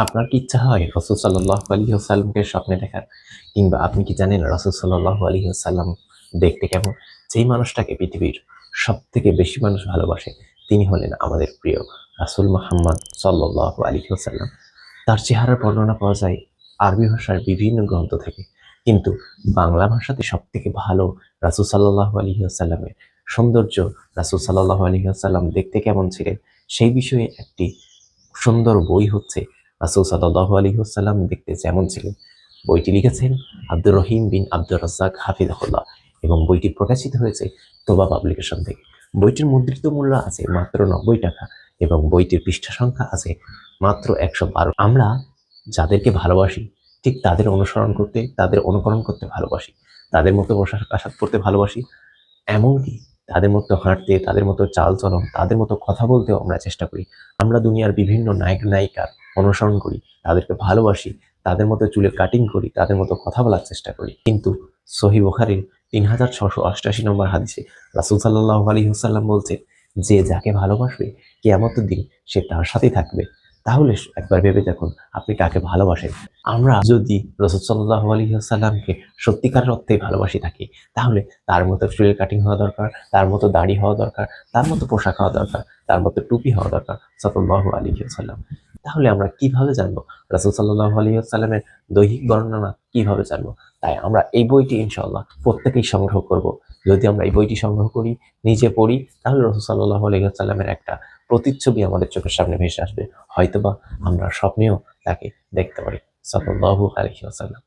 আপনার কি ইচ্ছা হয় রাসূল সাল্লাল্লাহু আলাইহি ওয়াসাল্লামকে স্বপ্নে দেখার? কিংবা আপনি কি জানেন রাসূল সাল্লাল্লাহু আলাইহি ওয়াসাল্লাম দেখতে কেমন? যেই মানুষটাকে পৃথিবীর সবথেকে বেশি মানুষ ভালোবাসে তিনি হলেন আমাদের প্রিয় রাসূল মুহাম্মদ সাল্লাল্লাহু আলাইহি ওয়াসাল্লাম। তার চেহারার বর্ণনা পাওয়া যায় আরবি ভাষার বিভিন্ন গ্রন্থ থেকে। কিন্তু বাংলা ভাষাতে সবথেকে ভালো রাসূল সাল্লাল্লাহু আলাইহি ওয়াসাল্লামের সৌন্দর্য, রাসূল সাল্লাল্লাহু আলাইহি ওয়াসাল্লাম দেখতে কেমন ছিলেন সেই বিষয়ে একটি সুন্দর বই হচ্ছে রাসূল সাল্লাল্লাহু আলাইহি ওয়াসাল্লাম দেখতে যেমন ছিলেন। বইটি লিখেছেন আব্দুর রহিম বিন আব্দুর রাজ্জাক হাফিজাহুল্লাহ এবং বইটি প্রকাশিত হয়েছে তোবা পাবলিকেশন থেকে। বইটির মুদ্রিত মূল্য আছে মাত্র ৯০ টাকা এবং বইটির পৃষ্ঠা সংখ্যা আছে মাত্র ১১২। আমরা যাদেরকে ভালোবাসি ঠিক তাদের অনুসরণ করতে, তাদের অনুকরণ করতে ভালোবাসি। তাদের মতো পোশাক আশাক পরতে ভালোবাসি। এমনকি তাদের মতো হাঁটতে, তাদের মতো চালচলন, তাদের মতো কথা বলতেও আমরা চেষ্টা করি। আমরা দুনিয়ার বিভিন্ন নায়ক-নায়িকার অনুসরণ করি, তাদেরকে ভালোবাসি, তাদের মতো চুলের কাটিং করি, তাদের মতো কথা বলার চেষ্টা করি। কিন্তু সহিহ বুখারীর ৩৬৮৮ নম্বর হাদিসে রাসূল সাল্লাল্লাহু আলাইহি ওয়াসাল্লাম বলছেন, যে যাকে ভালোবাসবে কিয়ামতের দিন সে তার সাথেই থাকবে। তাহলে একবার ভেবে দেখুন আপনি কাকে ভালোবাসেন। আমরা যদি রাসূল সাল্লাল্লাহু আলাইহি ওয়াসাল্লামকে সত্যিকার অর্থেই ভালোবাসি থাকি, তাহলে তার মতো চুলের কাটিং হওয়া দরকার, তার মতো দাড়ি হওয়া দরকার, তার মতো পোশাক হওয়া দরকার, তার মতো টুপি হওয়া দরকার সাল্লাল্লাহু আলাইহি ওয়াসাল্লাম। তাহলে আমরা কিভাবে জানবো রাসূল সাল্লাল্লাহু আলাইহি ওয়াসাল্লামের দৈহিক বর্ণনা কিভাবে জানবো? তাই আমরা এই বইটি ইনশাআল্লাহ প্রত্যেকেই সংগ্রহ করব। যদি আমরা এই বইটি সংগ্রহ করি, নিজে পড়ি, তাহলে রাসূল সাল্লাল্লাহু আলাইহি ওয়াসাল্লামের একটা প্রতিচ্ছবি আমাদের চোখের সামনে ভেসে আসবে। হয়তোবা আমরা স্বপ্নেও তাকে দেখতে পারি সাল্লাল্লাহু আলাইহি ওয়াসাল্লাম।